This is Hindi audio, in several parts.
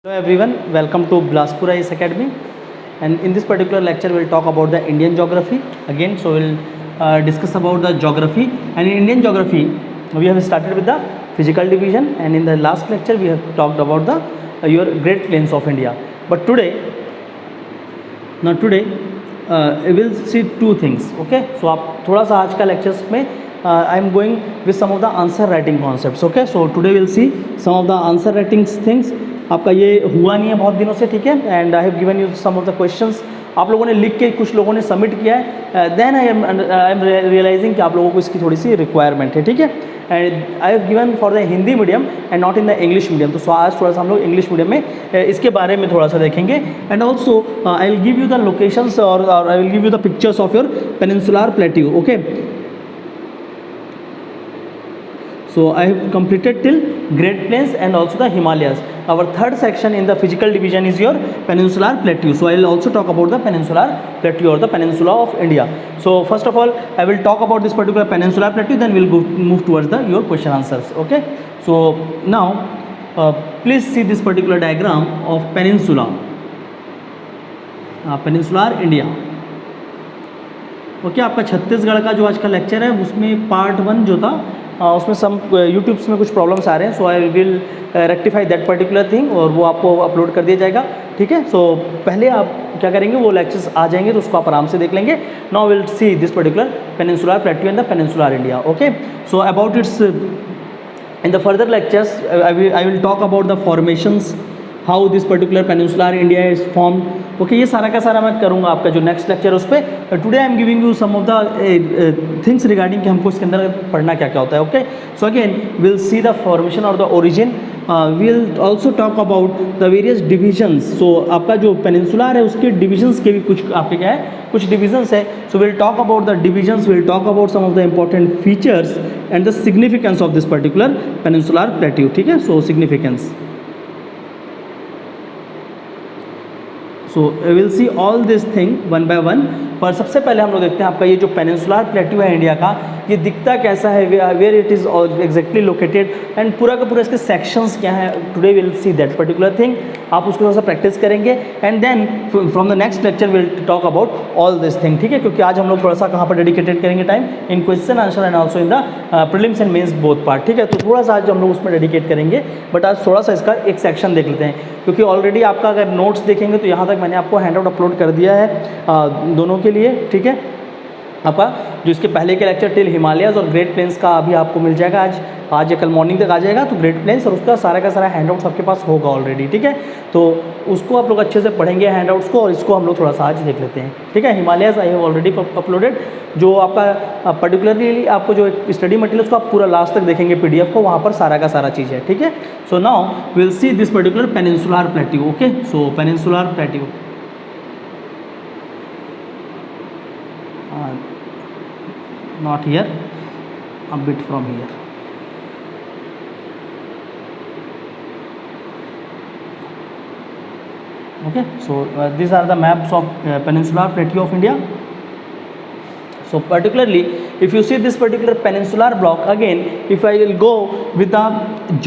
Hello everyone, welcome to Bilaspur IAS Academy, and in this particular lecture we'll talk about the Indian geography again. So we'll discuss about the geography, and in Indian geography we have started with the physical division, and in the last lecture we have talked about the your Great Plains of India. But today we will see two things. Okay, so आप थोड़ा सा आज का lectures में I am going with some of the answer writing concepts. Okay, so today we'll see some of the answer writing things. आपका ये हुआ नहीं है बहुत दिनों से, ठीक है, and I have given you some of the questions. आप लोगों ने लिख के कुछ लोगों ने सबमिट किया है, देन आई एम रियलाइजिंग कि आप लोगों को इसकी थोड़ी सी रिक्वायरमेंट है, ठीक है. And I have given for the Hindi medium and not in the English medium. तो आज थोड़ा सा हम लोग इंग्लिश मीडियम में इसके बारे में थोड़ा सा देखेंगे. And also I will give you the locations और I will give you the pictures of your peninsular plateau. Okay, so I have completed till Great Plains and also the Himalayas. Our third section in the physical division is your peninsular plateau. So I will also talk about the peninsular plateau or the peninsula of India. So first of all I will talk about this particular peninsular plateau, then we will move towards the your question answers. Okay, so now please see this particular diagram of peninsula, peninsular India. Okay, आपका छत्तीसगढ़ का जो आज का लेक्चर है उसमें पार्ट 1 जो था उसमें सम यूट्यूब्स में कुछ प्रॉब्लम्स आ रहे हैं. So I will rectify that particular thing और वो आपको अपलोड कर दिया जाएगा, ठीक है. सो पहले आप क्या करेंगे, वो लेक्चर्स आ जाएंगे तो उसको आप आराम से देख लेंगे. Now will see this particular peninsular plateau and the peninsular India. Okay, so about it's in the further lectures I will talk about the formations, how this particular peninsular India is formed. Okay, ये सारा का सारा मैं करूँगा आपका जो नेक्स्ट लेक्चर उस पर. Today I am giving you some of the things regarding कि हमको इसके अंदर पढ़ना क्या क्या होता है. Okay, so again will see the formation और the origin. Will also talk about the various divisions. So आपका जो पेनिनसुलर है उसके डिविजन्स के भी कुछ आपके क्या है, कुछ डिविजन्स है. So will talk about the divisions, will talk about some of the important features and the significance of this particular peninsular plateau, ठीक है. So significance, so we will see all this thing one by one. पर सबसे पहले हम लोग देखते हैं आपका ये जो पेनिनसुलर प्लेट्यू है इंडिया का, ये दिखता कैसा है, where it is exactly located and पूरा का पूरा इसके सेक्शंस क्या है. Today will see that particular thing. आप उसको थोड़ा सा प्रैक्टिस करेंगे and then from the next lecture will talk about all this thing, ठीक है. क्योंकि आज हम लोग थोड़ा सा कहाँ पर डेडिकेटेड करेंगे time, in question answer and also in the prelims and mains both part, ठीक है. तो थोड़ा सा आज हम लोग उसमें डेडिकेट करेंगे, बट आज थोड़ा सा इसका एक सेक्शन देख लेते हैं. क्योंकि ऑलरेडी आपका अगर नोट्स देखेंगे तो यहाँ तक मैंने आपको हैंडआउट अपलोड कर दिया है दोनों के लिए, ठीक है. आपका जो इसके पहले के लेक्चर टिल हिमालयस और ग्रेट प्लेन्स का अभी आपको मिल जाएगा, आज या कल मॉर्निंग तक आ जाएगा. तो ग्रेट प्लेन्स और उसका सारा का सारा हैंडआउट्स आपके पास होगा ऑलरेडी, ठीक है. तो उसको आप लोग अच्छे से पढ़ेंगे हैंडआउट्स को, और इसको हम लोग थोड़ा सा आज देख लेते हैं, ठीक है. Himalayas I have already uploaded. जो आपका पर्टिकुलरली आपको जो स्टडी मटेरियल उसको आप पूरा लास्ट तक देखेंगे PDF को, वहाँ पर सारा का सारा चीज़ है, ठीक है. So now will see this particular peninsular plateau. Okay, so peninsular plateau, not here, a bit from here. Okay, so these are the maps of peninsular plateau of India. So particularly if you see this particular peninsular block, again if I will go with the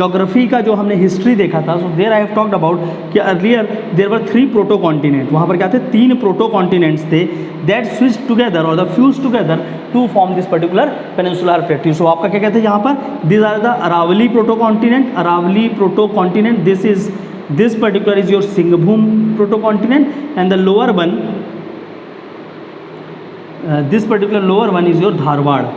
geography का जो हमने history देखा था, so there I have talked about कि earlier there were 3 proto continent. वहाँ पर क्या थे, 3 proto continents थे that switched together or the fused together to form this particular peninsular plateau. So आपका क्या कहते हैं यहाँ पर, these are the Aravalli proto continent, Aravalli proto continent. This particular is your Singhbhum proto continent, and the lower one, this particular lower one is your Dharwad.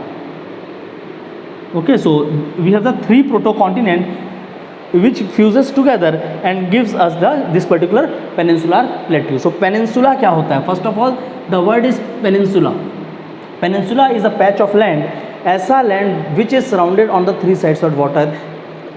Okay, so we have the 3 proto continent which fuses together and gives us this particular peninsular plateau. So peninsula क्या होता है, first of all the word is peninsula. Peninsula is a patch of land, ऐसा land which is surrounded on the 3 sides of water.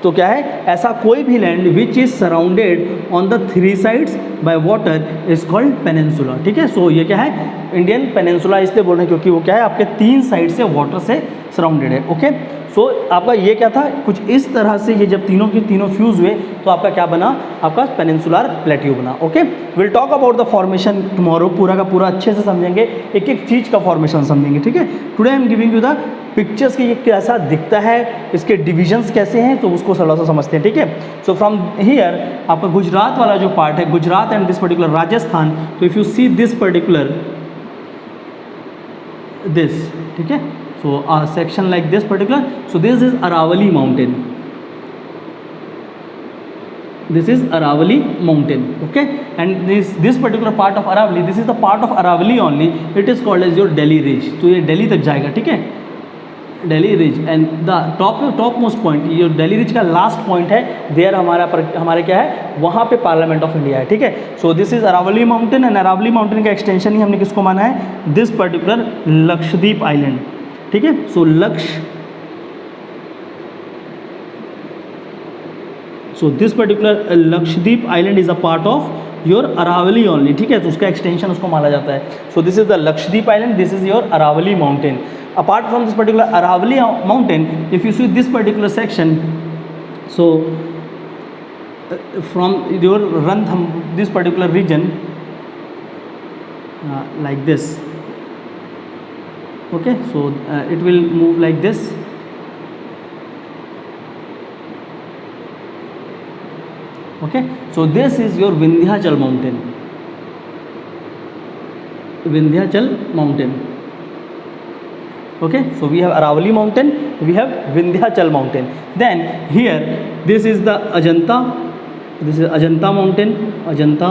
तो क्या है, ऐसा कोई भी land which is surrounded on the 3 sides by water is called peninsula, ठीक है. सो ये क्या है, इंडियन पेनिनसुला इसलिए बोल रहे हैं क्योंकि वो क्या है, आपके 3 साइड से वाटर से सराउंडेड है। ओके, सो आपका ये क्या था, कुछ इस तरह से ये जब तीनों के तीनों फ्यूज हुए तो आपका क्या बना, आपका पेनिनसुलर प्लेट्यू बना। Okay, will talk about the formation tomorrow, पूरा का पूरा अच्छे से समझेंगे, एक एक चीज़ का फॉर्मेशन समझेंगे। ठीक है, today I am giving you the pictures कि ये कैसा दिखता है, इसके डिविजन्स कैसे हैं, तो उसको थोड़ा सा समझते हैं। ठीक है, सो फ्रॉम हियर आपका गुजरात वाला जो पार्ट है, Gujarat and this particular Rajasthan, तो if you see this particular this, ठीक है, so a section like this particular, so this is Aravali mountain, this is Aravali mountain, okay, and this particular part of Aravali, this is the part of Aravali only, it is called as your Delhi ridge, तो ये दिल्ली तक जाएगा। ठीक है, Delhi ridge and the top most point, ये Delhi ridge का लास्ट पॉइंट है, देयर हमारे क्या है, वहाँ पे पार्लियामेंट ऑफ इंडिया है। ठीक है, so this is Aravalli mountain and Aravalli mountain का एक्सटेंशन ही हमने किसको माना है, दिस पर्टिकुलर लक्षद्वीप आइलैंड। ठीक है, so this particular Lakshadweep island is a part of your Aravalli only. ठीक है, तो उसका एक्सटेंशन उसको माना जाता है। So this is the Lakshadweep island, this is your Aravalli mountain. Apart from this particular Aravalli mountain, if you see this particular section, so from your Rantham, this particular region like this, okay, so it will move like this, okay, so this is your Vindhyachal mountain, okay, so we have Aravali mountain, we have Vindhyachal mountain, then here this is the Ajanta, this is Ajanta mountain, Ajanta,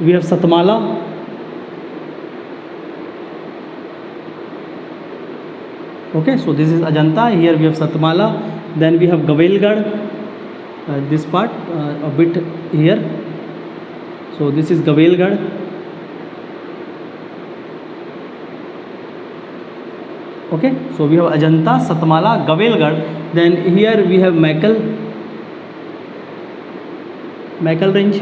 we have Satmala, okay, so this is Ajanta, here we have Satmala, then we have Gavelgarh, this part a bit here, so this is Gavelgarh, okay, so we have Ajanta, Satmala, Gavelgarh, then here we have Maikal range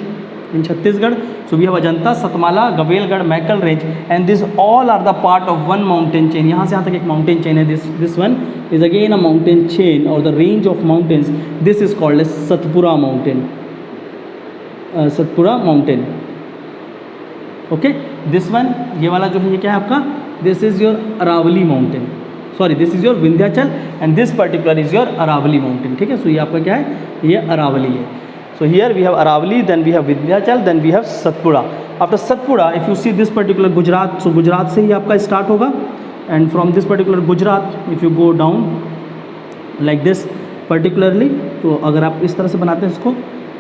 in Chhattisgarh. So we have Ajanta, Satmala, Gavelgarh, Maikal range, and these all are the part of one mountain chain. यहाँ से यहाँ तक एक mountain chain है. This one is again a mountain chain or the range of mountains. This is called as Satpura mountain. Satpura mountain. Okay, this one, ये वाला जो है ये क्या है आपका? This is your Aravali mountain. Sorry, this is your Vindhyachal and this particular is your Aravali mountain. ठीक है, so ये आपका क्या है? ये Aravali है. So here we have Aravali, then we have Vindhyachal, then we have Satpura. After Satpura, if you see this particular Gujarat, so Gujarat से ही आपका start होगा, and from this particular Gujarat, if you go down like this particularly, तो अगर आप इस तरह से बनाते हैं इसको,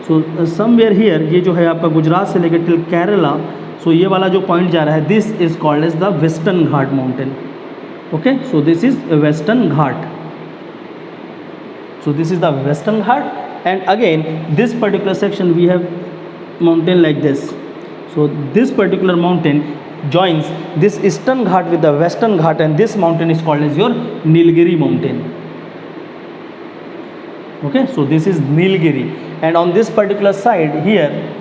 so somewhere here ये जो है आपका गुजरात से लेकर till Kerala, so ये वाला जो पॉइंट जा रहा है, this is called as the Western Ghat mountain. Okay, so this is a Western Ghat. So this is the Western Ghat. And again this particular section we have mountain like this, so this particular mountain joins this Eastern Ghat with the Western Ghat, and this mountain is called as your Nilgiri mountain. Okay, so this is Nilgiri, and on this particular side here,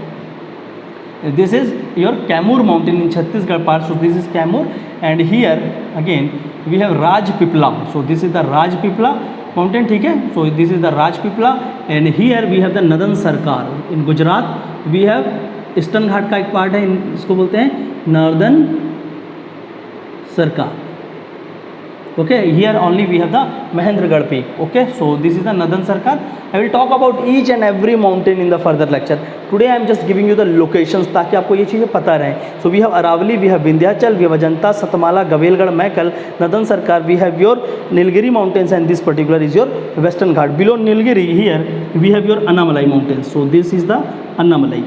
this is your Kaimur mountain in Chhattisgarh part, so this is Kaimur, and here again we have Rajpipla, so this is the Rajpipla mountain. ठीक है, so this is the Rajpipla, and here we have the Nadan Sarkar in Gujarat. We have Eastern Ghat का एक पार्ट है, इसको बोलते हैं Northern Sarkar. Okay, here only we have the Mahendragarh peak. Okay, so this is the Nadan Sarkar. I will talk about each and every mountain in the further lecture. Today I am just giving you the locations ताकि आपको ये चीज़ें पता रहें. So we have Aravali, we have Vindhyachal, we have Ajanta, Satmala, Gavelgarh, Maikal, Nadan Sarkar. We have your Nilgiri mountains, and this particular is your Western Ghat. Below Nilgiri here we have your Annamalai mountains. So this is the Annamalai.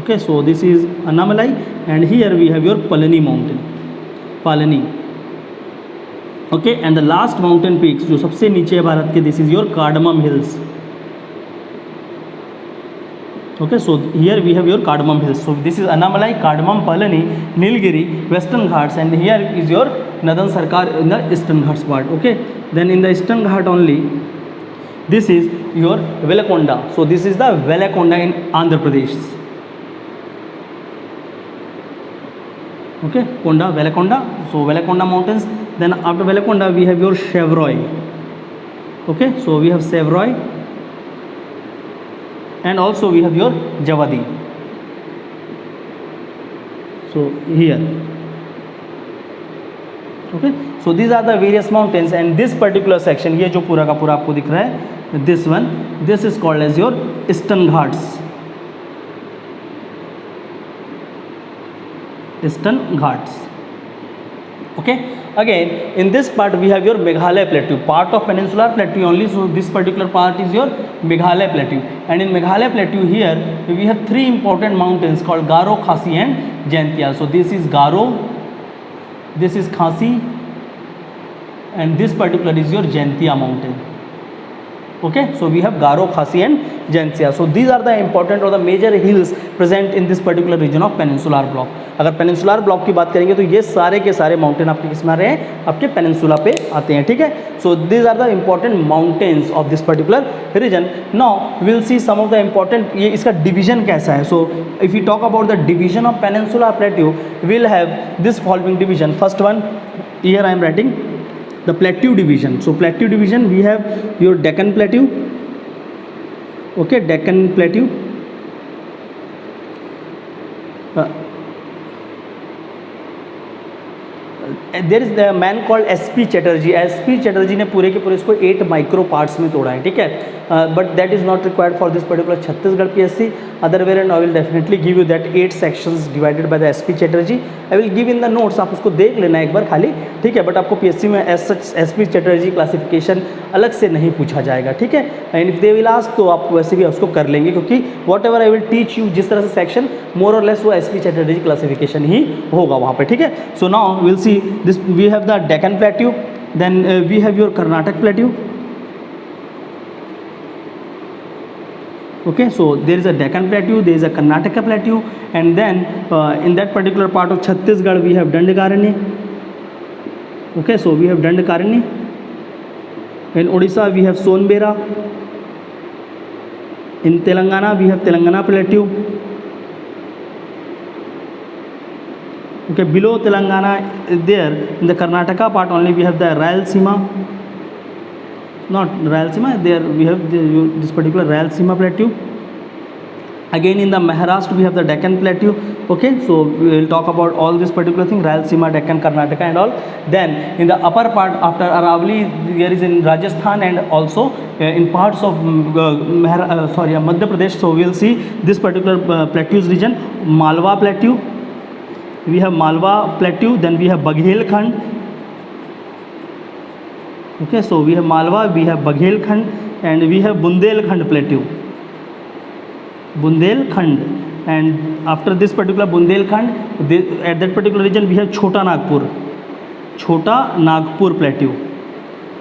Okay, so this is Annamalai, and here we have your Palani mountain. Palani. Okay, and the last mountain peaks जो सबसे नीचे है भारत के, this is your Cardamom Hills. Okay, so here we have your Cardamom Hills. So this is Annamalai, Cardamom, Palani, Nilgiri, Western Ghats, and here is your Nadan Sarkar in the Eastern Ghats part. Okay, then in the Eastern Ghat only, this is your Velakonda. So this is the Velakonda in Andhra Pradesh. Okay, Konda, Velakonda. So Velakonda mountains. Then after Velakonda we have your Shevroi. Okay, so we have Shevroi, and also we have your Javadi. So here. Okay, so these are the various mountains, and this particular section, ये जो पूरा का पूरा आपको दिख रहा है, this one, this is called as your Eastern Ghats. Eastern Ghats. Okay, again in this part we have your Meghalaya plateau, part of peninsular plateau only. So this particular part is your Meghalaya plateau, and in Meghalaya plateau here we have three important mountains called Garo, Khasi and Jaintia. So this is Garo, this is Khasi, and this particular is your Jaintia mountain. Okay, so we have Garo, Khasi and Jaintia. So these are the important or the major hills present in this particular region of peninsular block. अगर peninsular block की बात करेंगे तो ये सारे के सारे mountain आपके किस में आ रहे हैं, आपके peninsula पे आते हैं, ठीक है. So these are the important mountains of this particular region. Now we'll see some of the important, ये इसका division कैसा है. So if we talk about the division of peninsular plateau, we'll have this following division. First one, here I am writing the plateau division. So plateau division, we have your Deccan plateau. Okay, Deccan plateau. There is the man called SP Chatterjee. SP Chatterjee ने पूरे के पूरे इसको 8 माइक्रो पार्ट्स में तोड़ा है, ठीक है. But that is not required for this particular Chhattisgarh PSC. Other where and I will definitely give you that 8 sections divided by the SP Chatterjee. I will give in the notes, आप उसको देख लेना एक बार खाली, ठीक है. बट आपको PSC में as such SP Chatterjee classification अलग से नहीं पूछा जाएगा, ठीक है. And if they will ask तो आप वैसे भी उसको कर लेंगे, क्योंकि whatever I will teach you, जिस तरह से सेक्शन मोर और लेस वो SP चैटर्जी क्लासिफिकेशन ही होगा वहाँ पे, ठीक है. So now will see this, we have the Deccan plateau, then we have your Karnataka plateau. Okay, so there is a Deccan plateau, there is a Karnataka plateau, and then in that particular part of Chhattisgarh we have Dandakaranya. Okay, so we have Dandakaranya. In Odisha we have Sonbera. In Telangana we have Telangana plateau. Okay, below Telangana there in the Karnataka part only we have the Rayalaseema, not Rayalaseema, there we have this particular Rayalaseema plateau. Again in the Maharashtra we have the Deccan plateau. Okay, so we will talk about all this particular thing, Rayalaseema, Deccan, Karnataka and all. Then in the upper part after Aravalli there is in Rajasthan and also in parts of Madhya Pradesh. So we will see this particular plateaus region, Malwa plateau. We have Malwa plateau, then we have Baghelkhand. Okay, so we have Malwa, we have Baghelkhand, and we have Bundelkhand plateau. Bundelkhand, and after this particular Bundelkhand, at that particular region we have Chota Nagpur plateau.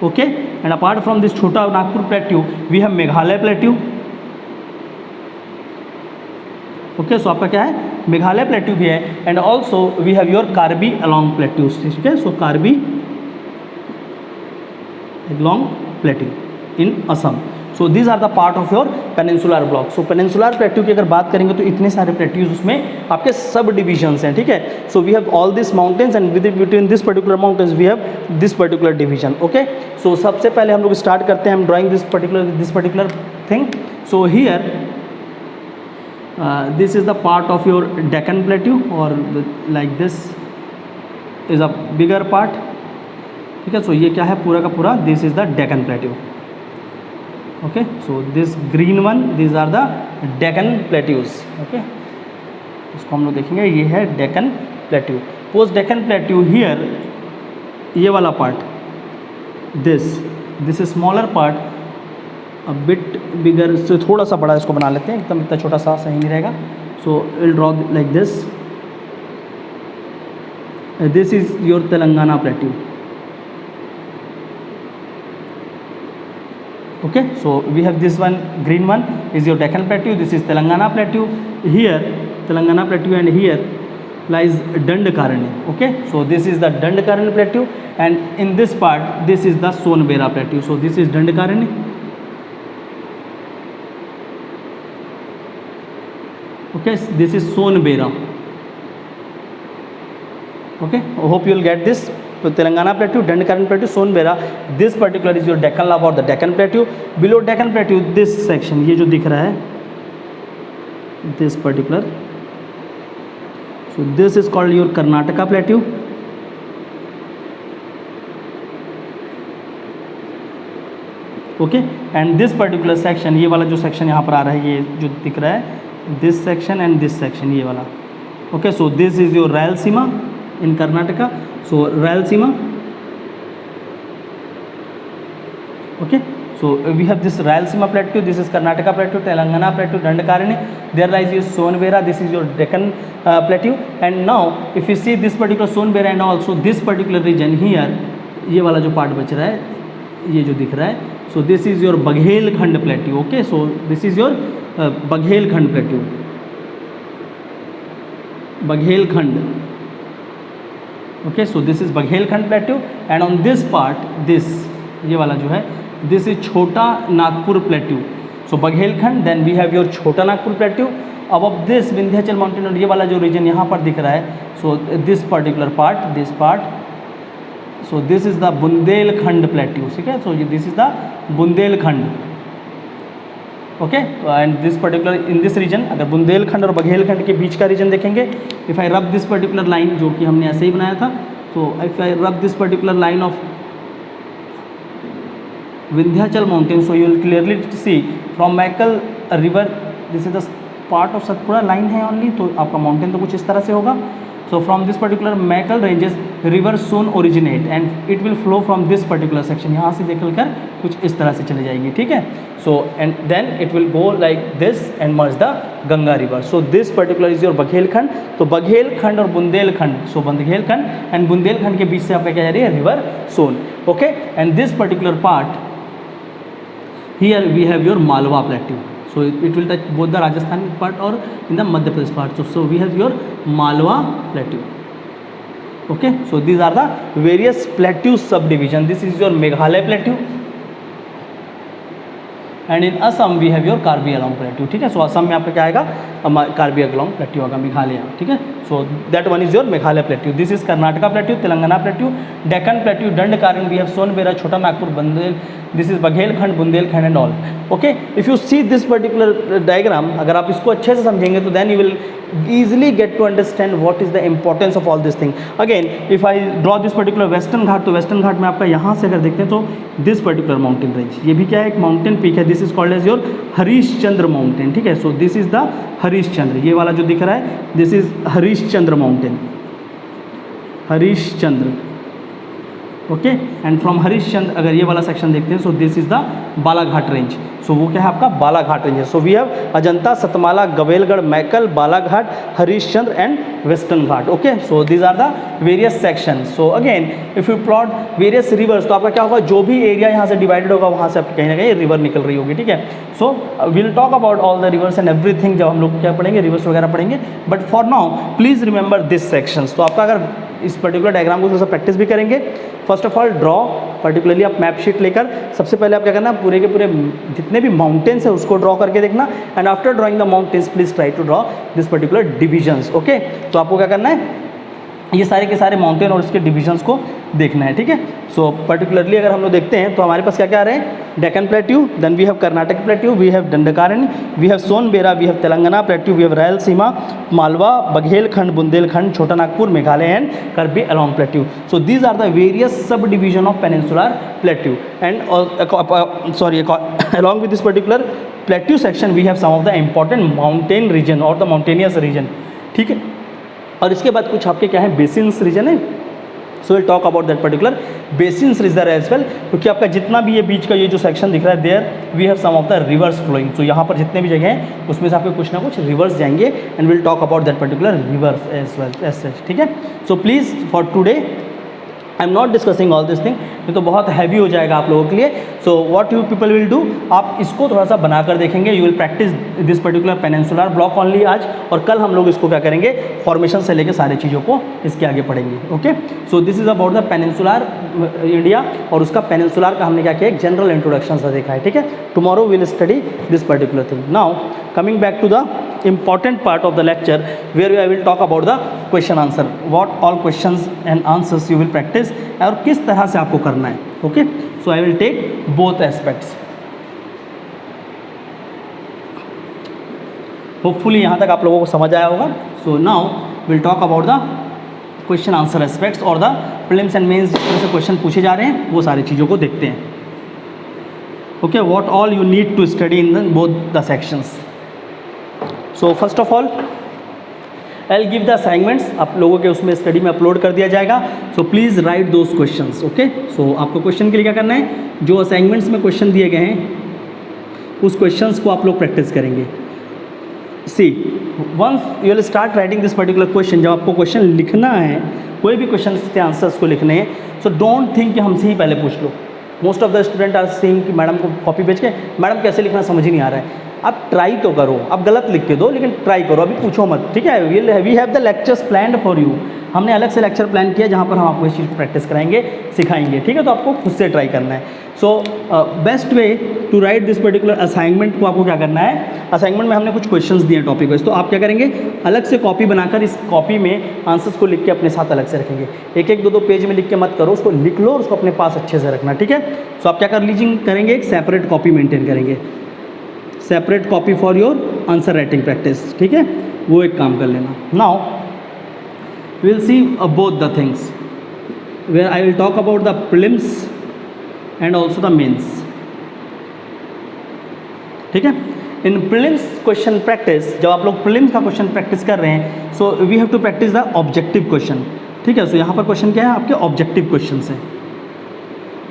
Okay, and apart from this Chota Nagpur plateau, we have Meghalaya plateau. Okay, so आपका क्या है, मेघालय प्लेट्यू भी है. And also we have your Karbi Anglong plateaus, ठीक है. So Karbi Anglong plateau in Assam. So these are the part of your peninsular block. So peninsular plateau की अगर बात करेंगे तो इतने सारे प्लेट्यूज उसमें आपके सब डिविजन्स हैं, ठीक है. So we have all this mountains and with between this particular mountains we have this particular division. Okay, so सबसे पहले हम लोग स्टार्ट करते हैं, हम drawing this particular thing. So here this is the part of your Deccan plateau, or like this is a bigger part, ठीक है. सो ये क्या है पूरा का पूरा, this is the Deccan plateau. Okay, so this green one, these are the Deccan plateaus. Okay, इसको हम लोग देखेंगे, ये है Deccan plateau. Post Deccan plateau here, ये वाला part, this is smaller part, a bit bigger, से थोड़ा सा बड़ा इसको बना लेते हैं, एकदम इतना छोटा सा सही नहीं रहेगा. So will draw like this. This is your Telangana plateau. Okay, so we have this one, green one is your Deccan plateau, this is Telangana plateau. Here Telangana plateau and here lies Dandakaranya. Okay, so this is the Dandakaranya plateau, and in this part this is the Sonbera plateau. So this is Dandakaranya. Okay, this is Sonbera. Okay, hope you will get this. So Telangana plateau, Dandakaran plateau, Sonbera, this particular is your Deccan lava or the Deccan plateau. Below Deccan plateau, this section, ये जो दिख रहा है, this particular, so this is called your Karnataka plateau. Okay, and this particular section, ये वाला जो section यहाँ पर आ रहा है, ये जो दिख रहा है, this section and this section, ये वाला. Okay, so this is your Rayalaseema in Karnataka. So Rayalaseema. Okay, so we have this Rayalaseema plateau, this is Karnataka plateau, Telangana plateau, Dandakarani, there lies your Sonbera, this is your Deccan plateau. And now if you see this particular Sonbera and also this particular region here, ये वाला जो part बच रहा है, ये जो दिख रहा है, so this is your Baghelkhand plateau. Okay, so this is your Baghelkhand plateau, Baghelkhand. Okay, so this is Baghelkhand plateau, and on this part, this ये वाला जो है, this is Chhota Nagpur plateau. So Baghelkhand, then we have your Chhota Nagpur plateau. Above this Vindhyachal mountain और ये वाला जो region यहाँ पर दिख रहा है, so this particular part, this part, so this is the Bundelkhand plateau. ठीक है, so this is the Bundelkhand. Okay, and this particular in this region, अगर बुंदेलखंड और बघेलखंड के बीच का रीजन देखेंगे, if I rub this particular line, जो कि हमने ऐसे ही बनाया था, तो if I rub this particular line of Vindhyachal mountain, so you will clearly see from Maikal river, this is the part of Satpura line है ओनली, तो आपका माउंटेन तो कुछ इस तरह से होगा. So from this particular Maikal ranges river Son originate and it will flow from this particular section, यहाँ से निकल कर कुछ इस तरह से चले जाएगी. ठीक है, so and then it will go like this and merge the Ganga river. So this particular is your Baghelkhand. तो Baghelkhand और Bundelkhand, so Baghelkhand and Bundelkhand के बीच से आपका क्या जा रही है, river Son. Okay, and this particular part here we have your Malwa plateau. So it will touch both the Rajasthan part or in the Madhya Pradesh part. So we have your Malwa plateau. Okay, so these are the various plateau subdivision. This is your Meghalaya plateau. And in Assam we have your Karbi Anglong plateau. ठीक है, सो असम में आपका क्या आएगा, कार्बी अलोंग प्लेट्यू होगा, मेघालय. ठीक है, so that one is your Meghalaya plateau. This is Karnataka plateau, Telangana plateau, Deccan plateau, Dandakaranya we have Sonbera, Chota Nagpur, Bandel, this is Baghelkhand, Bundelkhand and all. Okay, if you see this particular diagram, अगर आप इसको अच्छे से समझेंगे तो then you will easily get to understand what is the importance of all this thing. Again, if I draw this particular western घाट, तो western घाट में आपका यहाँ से अगर देखते हैं तो this particular mountain range, ये भी क्या है, एक mountain peak है, this is called as your Harishchandra mountain. ठीक है, so this is the Harishchandra, ये वाला जो दिख रहा है, this is Harishchandra mountain, Harishchandra. Okay, and from Harishchandra अगर ये वाला सेक्शन देखते हैं, so this is the Balaghat range. सो वो क्या है आपका, बालाघाट रेंज है. So we have Ajanta, Satmala, Gawilgarh, Maikal, Balaghat, Harishchandra and western ghat. Okay, so these are the various section. So again if you plot various rivers, तो आपका क्या होगा, जो भी एरिया यहाँ से डिवाइडेड होगा वहाँ से आपकी कहीं ना कहीं रिवर निकल रही होगी. ठीक है, so will talk about all the reverse and everything जब हम लोग क्या पढ़ेंगे, रिवर्स वगैरह पढ़ेंगे. But for now please remember this sections. तो आपका अगर इस पर्टिकुलर डायग्राम को थोड़ा सा प्रैक्टिस भी करेंगे, first of all draw, particularly आप मैप शीट लेकर सबसे पहले आप क्या करना, पूरे के पूरे जितने भी माउंटेन्स है उसको ड्रॉ करके देखना. And after drawing the mountains please try to draw this particular divisions. Okay, तो आपको क्या करना है, ये सारे के सारे माउंटेन और इसके डिविजन्स को देखना है. ठीक है, सो पर्टिकुलरली अगर हम लोग देखते हैं तो हमारे पास क्या क्या आ रहे हैं, Deccan plateau, then we have Karnataka plateau, we have Dandakaranya, we have Sonbera, we have Telangana plateau, we have Rayalaseema, Malwa, Baghelkhand, Bundelkhand, Chota Nagpur, Meghalaya and Karbi Anglong plateau. So these are the various sub division of peninsular plateau. And sorry, along with this particular plateau section we have some of the important mountain region or the mountainous region. ठीक है, और इसके बाद कुछ आपके क्या है, बेसिन्स रीजन है. So will talk about that particular basins region as well, क्योंकि आपका जितना भी ये बीच का ये जो सेक्शन दिख रहा है, there we have some of the rivers flowing. तो यहाँ पर जितने भी जगह हैं उसमें से आपके कुछ ना कुछ रिवर्स जाएंगे and will talk about that particular rivers as well as such. ठीक है, so please for today I am not discussing all this thing, ये तो बहुत हैवी हो जाएगा आप लोगों के लिए. So what you people will do, आप इसको थोड़ा सा बनाकर देखेंगे, you will practice this particular peninsular block only आज, और कल हम लोग इसको क्या करेंगे, फॉर्मेशन से लेकर सारी चीज़ों को इसके आगे पढ़ेंगे. Okay, so this is about the peninsular India, और उसका पेनिनसुलर का हमने क्या किया, एक जनरल इंट्रोडक्शन सा देखा है. ठीक है, tomorrow will study this particular thing. Now coming back to the important part of the lecture where I will talk about the question answer, what all questions and answers you will practice और किस तरह से आपको करना है. Okay, so I will take both aspects. Hopefully यहाँ तक आप लोगों को समझ आया होगा. So now we'll talk about the question answer aspects और द प्रीलिम्स एंड मेंस जिस तरह से क्वेश्चन पूछे जा रहे हैं वो सारी चीज़ों को देखते हैं. Okay, what all you need to study in both the sections. So first of all I will give the assignments, आप लोगों के उसमें स्टडी में अपलोड कर दिया जाएगा. So please write those questions. Okay, so आपको क्वेश्चन के लिए क्या करना है, जो असाइनमेंट्स में क्वेश्चन दिए गए हैं उस क्वेश्चंस को आप लोग प्रैक्टिस करेंगे. See once you will start writing this particular question, जब आपको क्वेश्चन लिखना है, कोई भी क्वेश्चन के आंसर्स को लिखने हैं, सो डोंट थिंक कि हमसे ही पहले पूछ लो. Most of the student are saying कि मैडम को कॉपी भेज के मैडम कैसे लिखना समझ ही नहीं आ रहा है. आप ट्राई तो करो, आप गलत लिख के दो लेकिन ट्राई करो, अभी पूछो मत. ठीक है, we have the lectures planned for you. हमने अलग से लेक्चर प्लान किया जहाँ पर हम आपको इस चीज़ को प्रैक्टिस कराएंगे, सिखाएंगे. ठीक है, तो आपको खुद से ट्राई करना है. So best way to write this particular assignment को आपको क्या करना है, असाइनमेंट में हमने कुछ क्वेश्चंस दिए हैं टॉपिक वाइज, तो आप क्या करेंगे, अलग से कॉपी बनाकर इस कॉपी में आंसर्स को लिख के अपने साथ अलग से रखेंगे. एक एक दो पेज में लिख के मत करो, उसको लिख लो और उसको अपने पास अच्छे से रखना. ठीक है, सो आप क्या कर लीजिए, करेंगे एक सेपरेट कॉपी मेंटेन करेंगे, separate copy for your answer writing practice. ठीक है, वो एक काम कर लेना. Now we will see both the things where I will talk about the prelims and also the mains. ठीक है, इन prelims question practice, जब आप लोग prelims का क्वेश्चन प्रैक्टिस कर रहे हैं, so we have to practice the objective question. ठीक है, सो यहाँ पर क्वेश्चन क्या है, आपके ऑब्जेक्टिव क्वेश्चन है.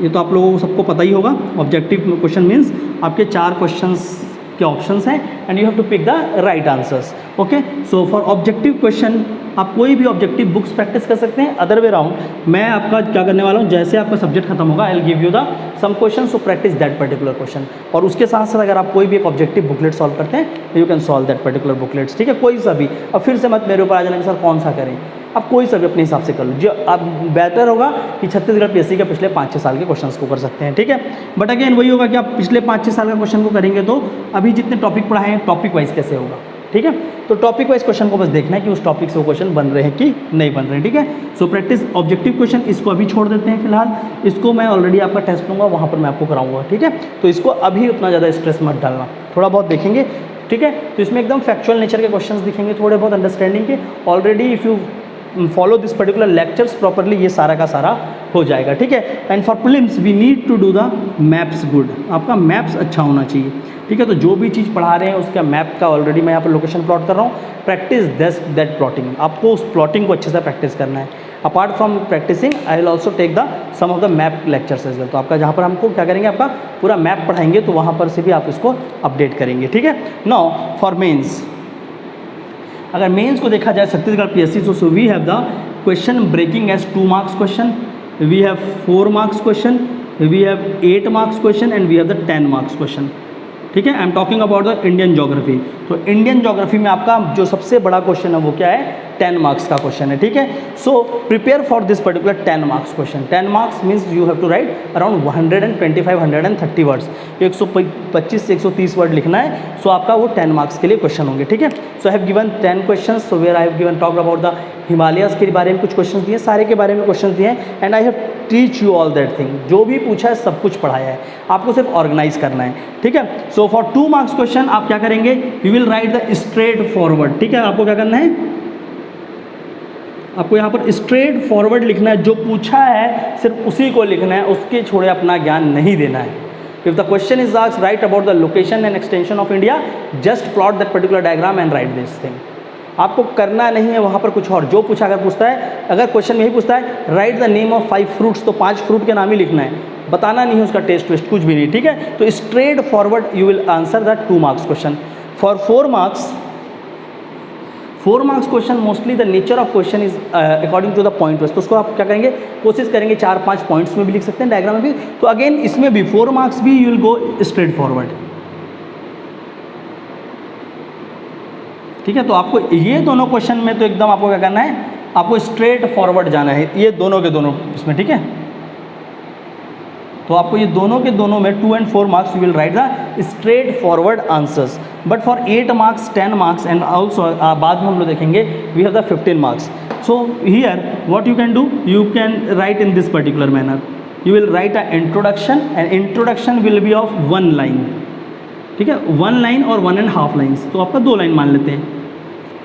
ये तो आप लोगों को सबको पता ही होगा. ऑब्जेक्टिव क्वेश्चन मीन्स आपके 4 क्वेश्चंस के ऑप्शंस हैं and you have to pick the right answers. Okay, so for objective question आप कोई भी ऑब्जेक्टिव बुक्स प्रैक्टिस कर सकते हैं. अदर वे राउंड मैं आपका क्या करने वाला हूँ, जैसे आपका सब्जेक्ट खत्म होगा I will give you the some question, so practice that particular question. और उसके साथ साथ अगर आप कोई भी एक ऑब्जेक्टिव बुकलेट सॉल्व करते हैं you can solve that particular booklets. ठीक है, कोई सा भी. अब फिर से मत मेरे ऊपर आ जाना कि सर कौन सा करें, आप कोई सा भी अपने हिसाब से कर लो. जो अब बेटर होगा कि छत्तीसगढ़ पीएससी के पिछले 5-6 साल के क्वेश्चंस को कर सकते हैं. ठीक है, बट अगेन वही होगा कि आप पिछले 5-6 साल का क्वेश्चन को करेंगे तो अभी जितने टॉपिक पढ़ाए हैं टॉपिक वाइज कैसे होगा. ठीक है, तो टॉपिक वाइज क्वेश्चन को बस देखना है कि उस टॉपिक से वो क्वेश्चन बन रहे हैं कि नहीं बन रहे हैं. ठीक है, सो प्रैक्टिस ऑब्जेक्टिव क्वेश्चन, इसको अभी छोड़ देते हैं फिलहाल. इसको मैं ऑलरेडी आपका टेस्ट लूँगा, वहाँ पर मैं आपको कराऊंगा. ठीक है, तो इसको अभी उतना ज़्यादा स्ट्रेस मत डालना, थोड़ा बहुत देखेंगे. ठीक है, तो इसमें एकदम फैक्चुअल नेचर के क्वेश्चंस दिखेंगे, थोड़े बहुत अंडरस्टैंडिंग के. Already if you follow this particular lectures properly ये सारा का सारा हो जाएगा. ठीक है, and for prelims we need to do the maps good. आपका मैप्स अच्छा होना चाहिए. ठीक है, तो जो भी चीज़ पढ़ा रहे हैं उसका मैप का ऑलरेडी मैं यहाँ पर लोकेशन प्लॉट कर रहा हूँ. प्रैक्टिस दैट प्लॉटिंग, आपको उस प्लॉटिंग को अच्छे से प्रैक्टिस करना है. Apart from practicing I will also take the some of the map lectures as well. तो आपका जहाँ पर हमको क्या करेंगे, आपका पूरा मैप पढ़ाएंगे तो वहाँ पर से भी आप इसको अपडेट करेंगे. ठीक है, नाउ फॉर मेन्स, अगर मेंस को देखा जाए Chhattisgarh PSC, so we have the question breaking as 2 marks question, we have 4 marks question, we have 8 marks question and we have the 10 marks question. ठीक है, I am talking about the Indian geography. तो इंडियन ज्योग्राफी में आपका जो सबसे बड़ा क्वेश्चन है वो क्या है, 10 मार्क्स का क्वेश्चन है. ठीक है, so prepare for this particular 10 marks question. 10 marks means you have to write around 125-130 words, 125 से 130 वर्ड लिखना है. सो आपका वो 10 मार्क्स के लिए क्वेश्चन होंगे. ठीक है, so I have given 10 question. So where I have given talk about the Himalayas के बारे में कुछ क्वेश्चन दिए, सारे के बारे में क्वेश्चन दिए हैं and I have teach you all that thing. जो भी पूछा है सब कुछ पढ़ाया है, आपको सिर्फ ऑर्गेनाइज करना है. ठीक है, सो फॉर 2 मार्क्स क्वेश्चन आप क्या करेंगे, you will write the straight forward. ठीक है, आपको क्या करना है, आपको यहाँ पर स्ट्रेट फॉरवर्ड लिखना है. जो पूछा है सिर्फ उसी को लिखना है, उसके छोड़े अपना ज्ञान नहीं देना है. If the question is asked right about the location and extension of India, just plot that particular diagram and right this thing. आपको करना नहीं है वहाँ पर कुछ और. जो पूछा अगर पूछता है, अगर क्वेश्चन में ही पूछता है right the name of 5 fruits, तो 5 फ्रूट के नाम ही लिखना है, बताना नहीं है उसका टेस्ट वेस्ट कुछ भी नहीं. ठीक है, तो straightforward you will answer the 2 marks question. For 4 marks question mostly the nature of question is according to the point wise. तो उसको आप क्या करेंगे, कोशिश करेंगे 4-5 पॉइंट्स में भी लिख सकते हैं, डायग्राम में भी. तो अगेन इसमें भी 4 मार्क्स भी you will go straight forward. ठीक है, तो आपको ये दोनों क्वेश्चन में तो एकदम आपको क्या करना है, आपको स्ट्रेट फॉरवर्ड जाना है, ये दोनों के दोनों इसमें. ठीक है, तो आपको ये दोनों के दोनों में 2 and 4 marks you will write the straightforward answers. But for 8 marks 10 marks and also बाद में हम लोग देखेंगे we have the 15 marks. So here what you can do, you can write in this particular manner. You will write a introduction and introduction will be of 1 line. ठीक है, 1 लाइन और 1.5 लाइन्स, तो आपका 2 लाइन मान लेते हैं.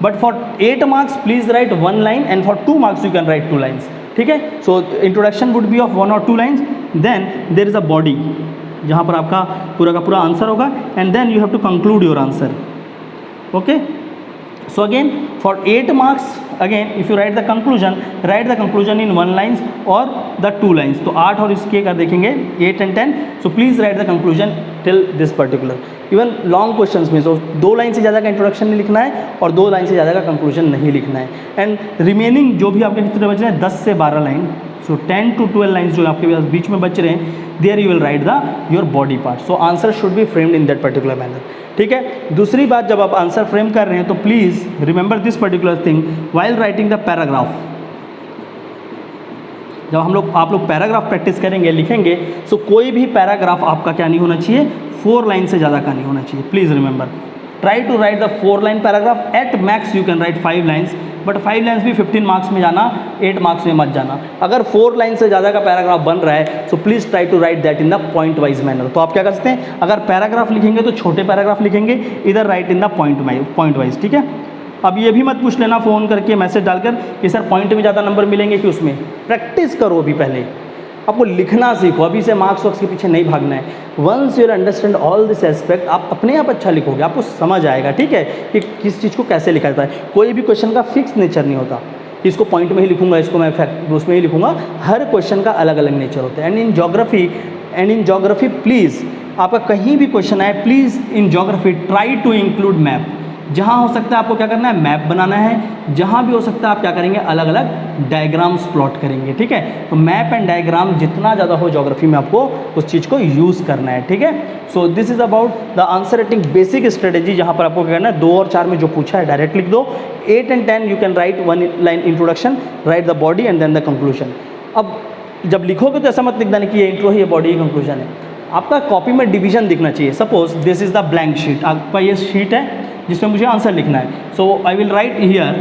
But for 8 marks please write 1 line and for 2 marks you can write 2 lines. ठीक है, so introduction would be of 1 or 2 lines. Then there is a body जहाँ पर आपका पूरा का पूरा आंसर होगा and then you have to conclude your answer. Okay, so again for 8 marks again if you write the conclusion in 1 lines और द 2 लाइन्स. तो 8 और इसके कर देखेंगे 8 and 10. So please right the conclusion till this particular. Even long questions में, सो 2 लाइन से ज़्यादा का इंट्रोडक्शन नहीं लिखना है और 2 लाइन से ज़्यादा का कंक्लूजन नहीं लिखना है. एंड रिमेनिंग जो भी आपके कितने बच रहे हैं 10 से 12 लाइन, सो 10 to 12 लाइन्स जो आपके पास बीच में बच रहे हैं, there you will write the your body part. So answer should be framed in that particular manner. ठीक है, दूसरी बात, जब आप आंसर फ्रेम कर रहे हैं तो please remember this particular thing while writing the paragraph. जब आप लोग पैराग्राफ प्रैक्टिस करेंगे, लिखेंगे, सो कोई भी पैराग्राफ आपका क्या नहीं होना चाहिए, 4 लाइन से ज़्यादा का नहीं होना चाहिए. Please remember, try to write the 4 line paragraph. At max you can write 5 lines, but 5 lines भी 15 मार्क्स में जाना, 8 मार्क्स में मत जाना. अगर 4 लाइन से ज़्यादा का पैराग्राफ बन रहा है so please try to write that in the point wise manner. तो आप क्या कर सकते हैं, अगर पैराग्राफ लिखेंगे तो छोटे पैराग्राफ लिखेंगे, इधर right in the point wise. ठीक है, अब ये भी मत पूछ लेना फ़ोन करके मैसेज डालकर कि सर पॉइंट में ज़्यादा नंबर मिलेंगे कि उसमें. प्रैक्टिस करो अभी, पहले आपको लिखना सीखो, अभी से मार्क्स वार्क्स के पीछे नहीं भागना है. Once you understand all this aspect, आप अपने आप अच्छा लिखोगे, आपको समझ आएगा. ठीक है, कि किस चीज़ को कैसे लिखा जाता है. कोई भी क्वेश्चन का फिक्स नेचर नहीं होता, इसको पॉइंट में ही लिखूंगा, इसको मैं फैक्ट उसमें ही लिखूंगा. हर क्वेश्चन का अलग अलग नेचर होता है. एंड इन ज्योग्राफी प्लीज़, आपका कहीं भी क्वेश्चन आए, please in geography try to include map. जहाँ हो सकता है आपको क्या करना है, मैप बनाना है. जहाँ भी हो सकता है आप क्या करेंगे, अलग अलग डायग्राम्स प्लॉट करेंगे. ठीक है, तो मैप एंड डायग्राम जितना ज़्यादा हो ज्योग्राफी में आपको उस चीज़ को यूज़ करना है. ठीक है, so this is about the answer writing basic strategy, जहाँ पर आपको क्या करना है, 2 और 4 में जो पूछा है डायरेक्ट लिख दो. 8 and 10 you can write 1 line introduction, write the body and then the conclusion. अब जब लिखोगे तो ऐसा मत लिखना कि ये इंट्रो है, ये बॉडी, ये कंक्लूजन है. आपका कॉपी में डिवीजन दिखना चाहिए. Suppose this is the blank sheet, आपका ये शीट है जिसमें मुझे आंसर लिखना है. So I will write here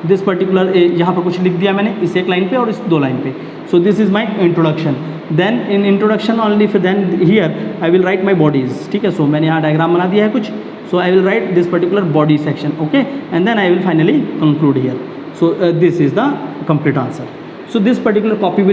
this particular, यहाँ पर कुछ लिख दिया मैंने इस 1 लाइन पे और इस 2 लाइन पे. So this is my introduction. Then in introduction only, फिर then here I will write my bodies. ठीक है, सो मैंने यहाँ डायग्राम बना दिया है कुछ. So I will write this particular body section. Okay, and then I will finally conclude here. So this is the complete answer. So this particular copy